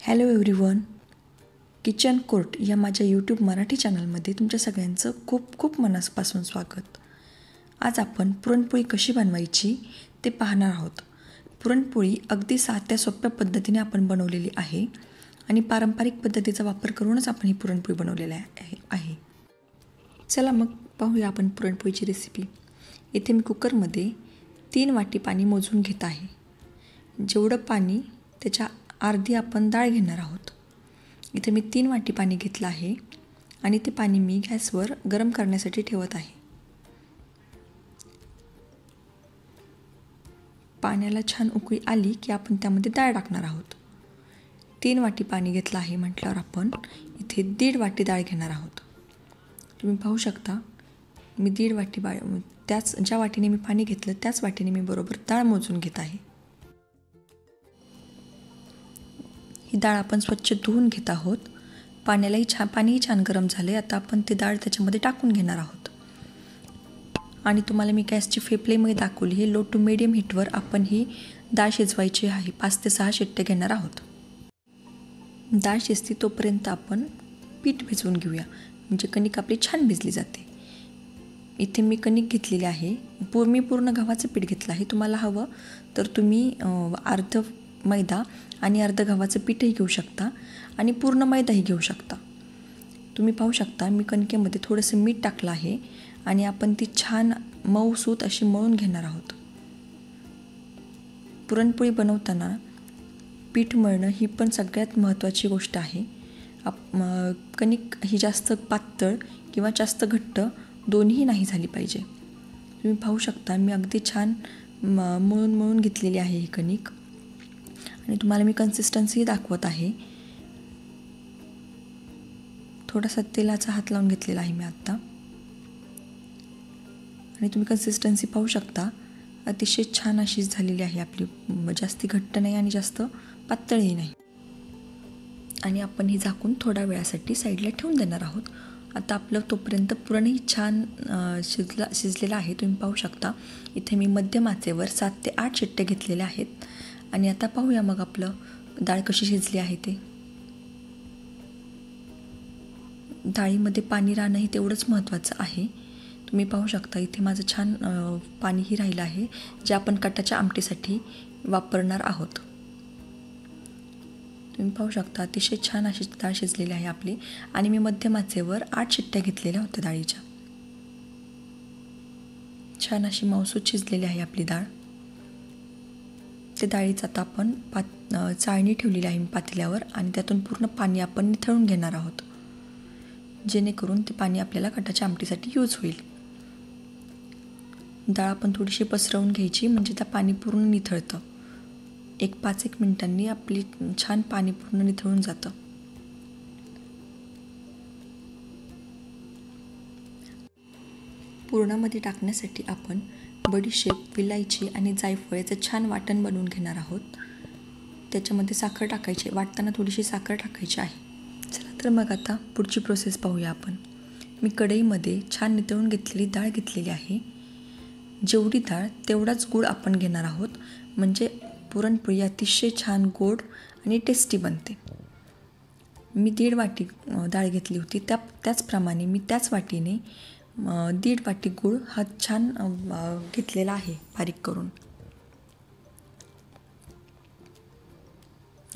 Hello everyone, kitchen court या माझ्या YouTube Marathi चॅनलमध्ये तुमच्या सगळ्यांचं खूप खूप मनापासून स्वागत. आज आपण पुरणपोळी कशी बनवायची ते पाहणार आहोत. पुरणपोळी अगदी साध्या सोप्या पद्धतीने आपण बनवलेली आहे आणि पारंपरिक पद्धतीचा वापर करूनच आपण ही पुरणपोळी बनवलेली आहे. चला मग पाहूया आपण पुरणपोळीची रेसिपी. इथे मी कुकरमध्ये 3 वाटी पाणी मोजून घेत आहे. जेवढं पाणी त्याच्या अर्धी आपण डाळ घेणार आहोत. इथे मी 3 वाटी पाणी घेतलं आहे आणि ते पाणी मी गॅसवर गरम करण्यासाठी ठेवत आहे. पाण्याला छान उकळी आली की आपण त्यामध्ये डाळ टाकणार आहोत. 3 वाटी पाणी घेतलं आहे म्हटल्यावर आपण इथे 1.5 वाटी डाळ घेणार आहोत. तुम्ही पाहू शकता मी 1.5 वाटी त्याच ज्या वाटीने मी पाणी घेतलं त्याच वाटीने मी बरोबर डाळ मोजून घेत आहे. ही डाळ आपण स्वच्छ धुवून घेत आहोत. पाणीही छान गरम झाले. आता आपण ती डाळ त्याच्यामध्ये टाकून घेणार आहोत आणि तुम्हाला मी गॅसची फ्लेममध्ये दाखवली हे लो टू मीडियम हीटवर आपण ही डाळ शिजवायची आहे. 5 ते 6 शिट्ट्या घेणार आहोत. डाळ शिजते तोपर्यंत आपण पीठ भिजवून घेऊया, म्हणजे कणिक आपली छान भिजली जाते. इथे मी कणिक घेतलेली आहे. मी पूर्ण गव्हाचं पीठ घेतलं आहे. तुम्हाला हवं तर तुम्ही अर्ध मैदा आणि अर्ध गव्हाचं पीठही घेऊ शकता आणि पूर्ण मैदाही घेऊ शकता. तुम्ही पाहू शकता मी कणकेमध्ये थोडंसं मीठ टाकलं आहे आणि आपण ती छान मऊसूत अशी मळून घेणार आहोत. पुरणपोळी बनवताना पीठ मळणं ही पण सगळ्यात महत्त्वाची गोष्ट आहे. कणिक ही जास्त पातळ किंवा जास्त घट्ट दोन्ही नाही झाली पाहिजे. तुम्ही पाहू शकता मी अगदी छान मळून घेतलेली आहे ही कणिक आणि तुम्हाला मी कन्सिस्टन्सी दाखवत आहे. थोडासा तेलाचा हात लावून घेतलेला आहे मी आत्ता आणि तुम्ही कन्सिस्टन्सी पाहू शकता. अतिशय छान अशी झालेली आहे आपली. जास्ती घट्ट नाही आणि जास्त पातळही नाही. आणि आपण ही झाकून थोड्या वेळासाठी साईडला ठेवून देणार आहोत. आता आपलं तोपर्यंत पुरणही छान शिजलेलं आहे. तुम्ही पाहू शकता इथे मी मध्यम आचेवर 7 ते 8 शिट्ट्या घेतलेल्या आहेत. आणि आता पाहूया मग आपलं डाळ कशी शिजली आहे ते. डाळीमध्ये पाणी राहणं तेवढंच महत्त्वाचं आहे. तुम्ही पाहू शकता इथे माझं छान पाणीही राहिलं आहे जे आपण कटाच्या आमटीसाठी वापरणार आहोत. तुम्ही पाहू शकता अतिशय छान अशी डाळ शिजलेली आहे आपली आणि मी मध्यम आचेवर 8 शिट्ट्या घेतलेल्या होत्या डाळीच्या. छान अशी मऊसूत शिजलेली आहे आपली डाळ. ते डाळीचं आता आपण चाळणी ठेवलेली आहे पातेल्यावर आणि त्यातून पूर्ण पाणी आपण निथळून घेणार आहोत, जेणेकरून ते पाणी आपल्याला कटाच्या आमटीसाठी यूज होईल. डाळ आपण थोडीशी पसरवून घ्यायची म्हणजे त्या पाणी पूर्ण निथळतं. 5-1 मिनिटांनी आपली छान पाणी पूर्ण निथळून जातं. पुरणामध्ये टाकण्यासाठी आपण बडीशेप, विलायची आणि जायफळ याचं छान वाटण बनवून घेणार आहोत. त्याच्यामध्ये साखर टाकायची, वाटताना थोडीशी साखर टाकायची आहे. चला तर मग आता पुढची प्रोसेस पाहूया आपण. मी कढईमध्ये छान नितळून घेतलेली डाळ घेतलेली आहे. जेवढी डाळ तेवढाच गूळ आपण घेणार आहोत, म्हणजे पुरणपोळी अतिशय छान गोड आणि टेस्टी बनते. मी 1.5 वाटी डाळ घेतली होती. त्याचप्रमाणे मी त्याच वाटीने 1.5 वाटी गूळ हा छान घेतलेला आहे बारीक करून.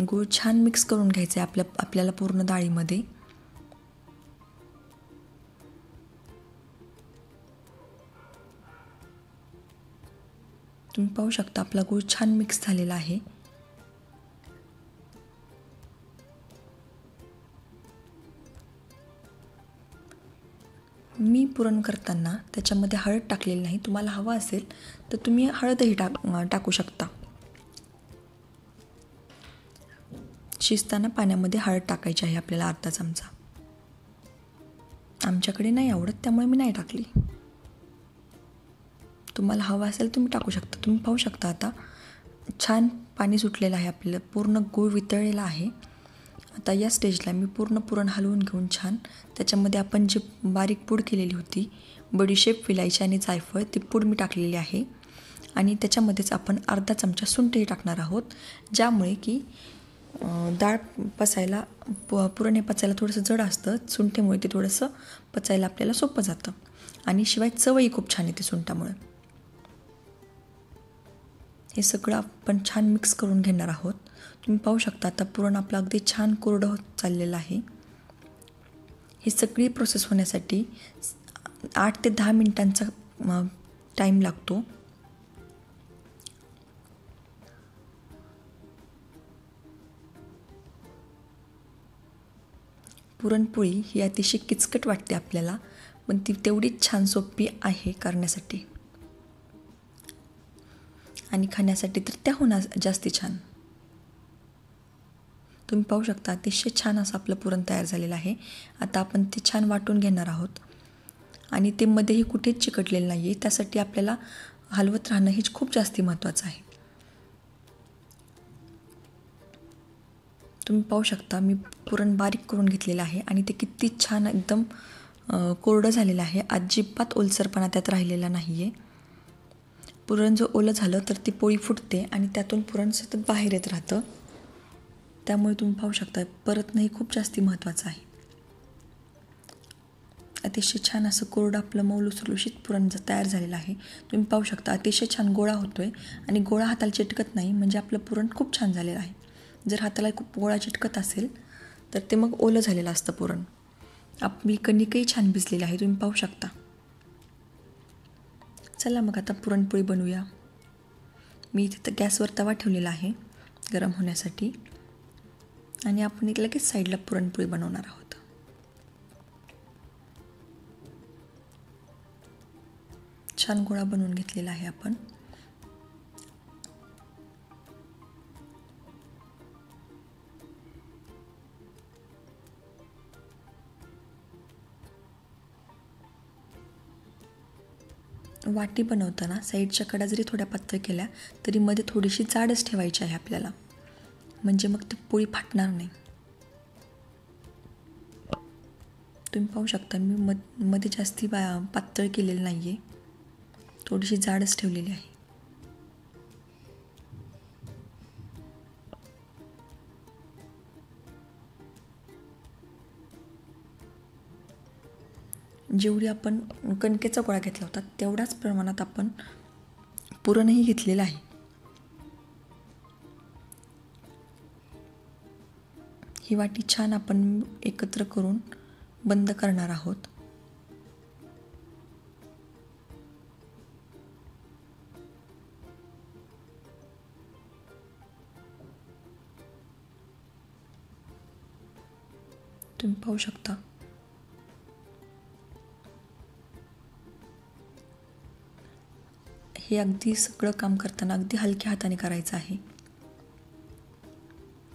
गूळ छान मिक्स करून घ्यायचं आहे आपल्याला पूर्ण डाळीमध्ये. तुम्ही पाहू शकता आपला गूळ छान मिक्स झालेला आहे. मी पुरण करताना त्याच्यामध्ये हळद टाकलेली नाही. तुम्हाला हवं असेल तर तुम्ही हळदही टाकू शकता. शिजताना पाण्यामध्ये हळद टाकायची आहे आपल्याला अर्धा चमचा. आमच्याकडे नाही आवडत त्यामुळे मी नाही टाकली. तुम्हाला हवं असेल तुम्ही टाकू शकता. तुम्ही पाहू शकता आता छान पाणी सुटलेलं आहे आपल्याला, पूर्ण गूळ वितळलेला आहे. आता या स्टेजला मी पूर्ण पुरण हलवून घेऊन छान त्याच्यामध्ये आपण जी बारीक पूड केलेली होती बडीशेप, विलायची आणि जायफळ ती पूड मी टाकलेली आहे आणि त्याच्यामध्येच आपण अर्धा चमचा सुंठही टाकणार आहोत, ज्यामुळे की डाळ पचायला पुरण हे पचायला थोडंसं जड असतं. सुंठेमुळे ते थोडंसं पचायला आपल्याला सोपं जातं आणि शिवाय चवही खूप छान येते सुंठामुळे. हे सगळं आपण छान मिक्स करून घेणार आहोत. तुम्ही पाहू शकता आता पुरण आपलं अगदी छान कोरडं होत चाललेलं आहे. ही सगळी प्रोसेस होण्यासाठी 8 ते 10 मिनिटांचा टाईम लागतो. पुरणपोळी ही अतिशय किचकट वाटते आपल्याला, पण ती तेवढीच छान सोपी आहे करण्यासाठी आणि खाण्यासाठी तर त्या होणार जास्ती छान. तुम्ही पाहू शकता अतिशय छान असं आपलं पुरण तयार झालेलं आहे. आता आपण ते छान वाटून घेणार आहोत आणि ते मध्येही कुठेच चिकटलेलं नाही आहे. त्यासाठी आपल्याला हलवत राहणं हेच खूप जास्ती महत्त्वाचं आहे. तुम्ही पाहू शकता मी पुरण बारीक करून घेतलेलं आहे आणि ते किती छान एकदम कोरडं झालेलं आहे. अजिबात ओलसरपणा त्यात राहिलेला नाही आहे. पुरण जर ओलं झालं तर ती पोळी फुटते आणि त्यातून पुरण सतत बाहेर येत राहतं. त्यामुळे तुम्ही पाहू शकता परतणं हे खूप जास्ती महत्त्वाचं आहे. अतिशय छान असं कोरडं आपलं मऊ लुसलुशीत पुरण तयार झालेलं आहे. तुम्ही पाहू शकता अतिशय छान गोळा होतो आहे आणि गोळा हाताला चिटकत नाही, म्हणजे आपलं पुरण खूप छान झालेलं आहे. जर हाताला खूप गोळा चिटकत असेल तर ते मग ओलं झालेलं असतं पुरण. आपली कणिकही छान भिजलेली आहे, तुम्ही पाहू शकता. चला मग आता पुरणपोळी बनवूया. मी इथे गॅसवर तवा ठेवलेला आहे गरम होण्यासाठी आणि आपण एक लगेच साईडला पुरणपोळी बनवणार आहोत. छान गोळा बनवून घेतलेला आहे आपण. वाटी बनवताना साईडच्या कडा जरी थोड्या पातळ केल्या तरी मध्ये थोडीशी जाडच ठेवायची आहे आपल्याला, म्हणजे मग ती पोळी फाटणार नाही. तुम्ही पाहू शकता मी मध्ये जास्ती पातळ केलेलं नाही आहे, थोडीशी जाडच ठेवलेली आहे. जेवढी आपण कणकेचा गोळा घेतला होता तेवढ्याच प्रमाणात आपण पुरणही घेतलेलं आहे. ही वाटी छान आपण एकत्र करून बंद करणार आहोत. तुम्ही पाहू शकता हे अगदी सगळं काम करताना अगदी हलक्या हाताने करायचं आहे.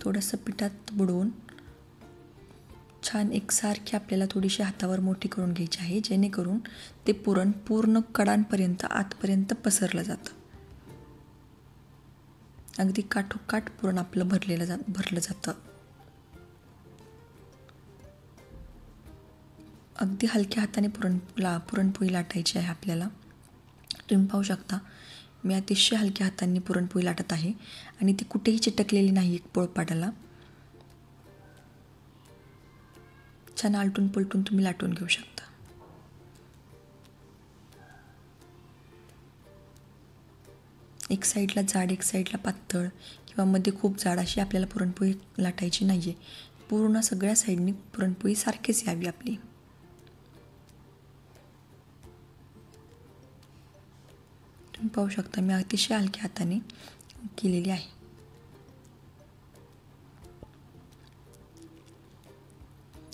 थोडंसं पिठात बुडवून छान एकसारखी आपल्याला थोडीशी हातावर मोठी करून घ्यायची आहे, जेणेकरून ते पुरण पूर्ण कडांपर्यंत आतपर्यंत पसरलं जातं. अगदी काठोकाठ पुरण आपलं भरलं जातं. अगदी हलक्या हाताने पुरणपोळी लाटायची आहे आपल्याला. तुम्ही पाहू शकता मी अतिशय हलक्या हातांनी पुरणपोळी लाटत आहे आणि ती कुठेही चिटकलेली नाही पोळपाटाला. छान आलटून पलटून तुम्ही लाटून घेऊ शकता. एक साईडला जाड एक साईडला पातळ किंवा मध्ये खूप जाड अशी आपल्याला पुरणपोळी लाटायची नाही आहे. पूर्ण सगळ्या साईडनी पुरणपोळी सारखीच यावी आपली. तुम्ही पाहू शकता मी अतिशय हलक्या हाताने केलेली आहे.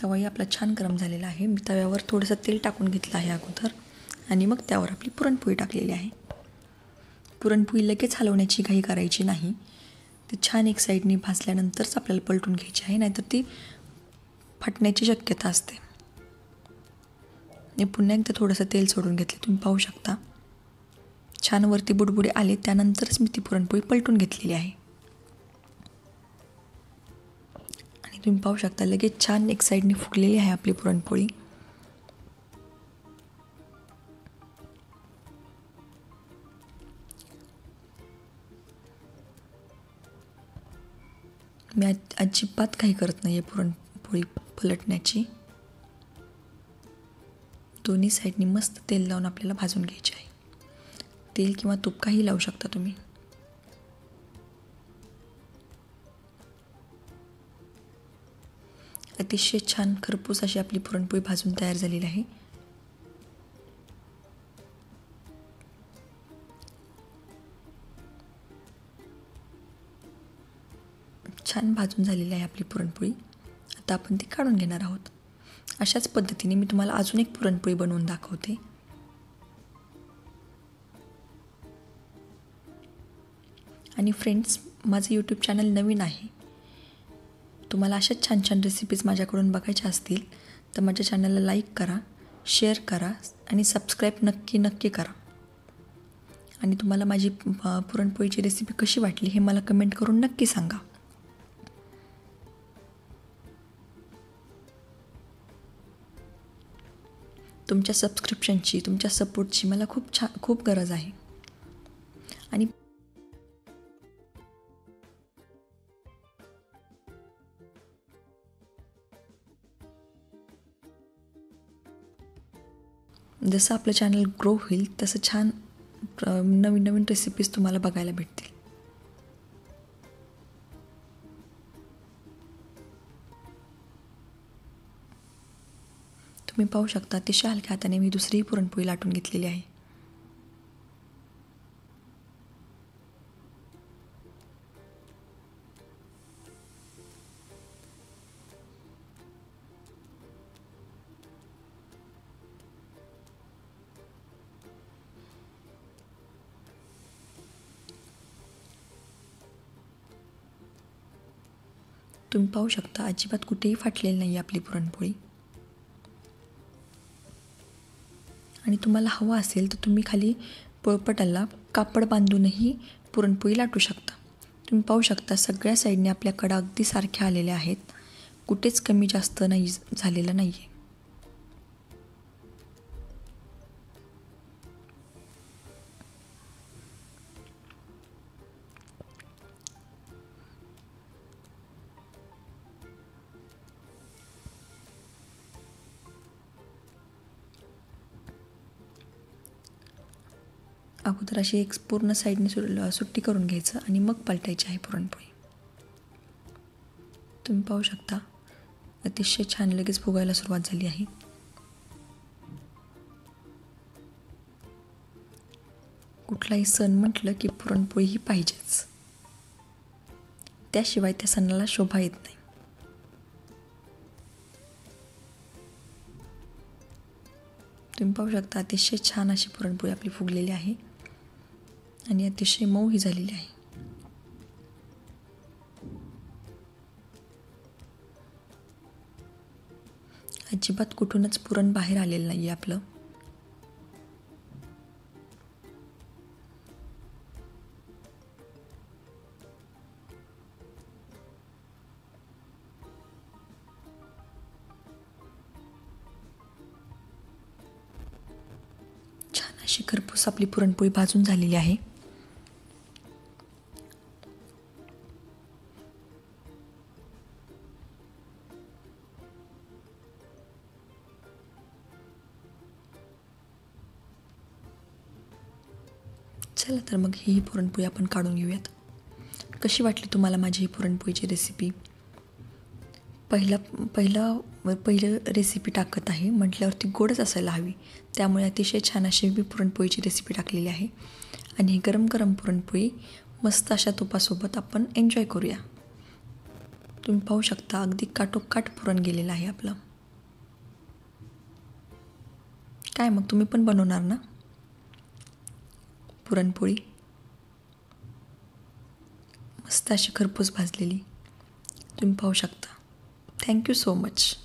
तवाही आपला छान गरम झालेला आहे. मी तव्यावर थोडंसं तेल टाकून घेतलं आहे अगोदर आणि मग त्यावर आपली पुरणपोळी टाकलेली आहे. पुरणपोळी लगेच हलवण्याची घाई करायची नाही. ती छान एक साईडनी भाजल्यानंतरच आपल्याला पलटून घ्यायची आहे, नाहीतर ती फाटण्याची शक्यता असते. मी पुन्हा एकदा थोडंसं तेल सोडून घेतले. तुम्ही पाहू शकता छान वरती बुडबुडे आले, त्यानंतरच मी ती पुरणपोळी पलटून घेतलेली आहे. आणि तुम्ही पाहू शकता लगेच छान एक साईडने फुगलेली आहे आपली पुरणपोळी. मी अजिबात काही करत नाही आहे पुरणपोळी पलटण्याची. दोन्ही साईडनी मस्त तेल लावून आपल्याला भाजून घ्यायचे आहे. तेल किंवा तूप काही लावू शकता तुम्ही. अतिशय छान खरपूस अशी आपली पुरणपोळी भाजून तयार झालेली आहे. छान भाजून झालेली आहे आपली पुरणपोळी. आता आपण ती काढून घेणार आहोत. अशाच पद्धतीने मी तुम्हाला अजून एक पुरणपोळी बनवून दाखवते. आणि फ्रेंड्स, माझं यूट्यूब चॅनल नवीन आहे. तुम्हाला अशाच छान छान रेसिपीज माझ्याकडून बघायच्या असतील तर माझ्या चॅनलला लाईक करा, शेअर करा आणि सबस्क्राईब नक्की करा. आणि तुम्हाला माझी पुरणपोळीची रेसिपी कशी वाटली हे मला कमेंट करून नक्की सांगा. तुमच्या सबस्क्रिप्शनची, तुमच्या सपोर्टची मला खूप गरज आहे. आणि जसं आपलं चॅनल ग्रो होईल तसं छान नवीन नवीन रेसिपीज तुम्हाला बघायला भेटतील. तुम्ही पाहू शकता अतिशय हलक्या हाताने मी दुसरीही पुरणपोळी लाटून घेतलेली आहे. तुम्ही पाहू शकता अजिबात कुठेही फाटलेली नाही आहे आपली पुरणपोळी. आणि तुम्हाला हवं असेल तर तुम्ही खाली पोळपाटाला कापड बांधूनही पुरणपोळी लाटू शकता. तुम्ही पाहू शकता सगळ्या साईडने आपल्या कडा अगदी सारख्या आलेल्या आहेत. कुठेच कमी जास्त नाही झालेलं नाही आहे. अगोदर अशी एक पूर्ण साईडने सुट्टी करून घ्यायचं आणि मग पलटायची आहे पुरणपोळी. तुम्ही पाहू शकता अतिशय छान लगेच फुगायला सुरुवात झाली आहे. कुठलाही सण म्हटलं की पुरणपोळी ही पाहिजेच, त्याशिवाय त्या सणाला शोभा येत नाही. तुम्ही पाहू शकता अतिशय छान अशी पुरणपोळी आपली फुगलेली आहे आणि अतिशय मऊ ही झालेली आहे. अजिबात कुठूनच पुरण बाहेर आलेलं नाही आहे आपलं. छान अशी खरपूस आपली पुरणपोळी भाजून झालेली आहे. चला तर मग ही पुरणपोळी आपण काढून घेऊयात. कशी वाटली तुम्हाला माझी ही पुरणपोळीची रेसिपी? पहिलं रेसिपी टाकत आहे म्हटल्यावरती गोडच असायला हवी, त्यामुळे अतिशय छान अशी मी पुरणपोळीची रेसिपी टाकलेली आहे. आणि ही गरम गरम पुरणपोळी मस्त अशा तुपासोबत आपण एन्जॉय करूया. तुम्ही पाहू शकता अगदी काटोकाट पुरण गेलेलं आहे आपलं. काय मग तुम्ही पण बनवणार ना पुरणपोळी? मस्त अशी खरपूस भाजलेली तुम्ही पाहू शकता. Thank you so much.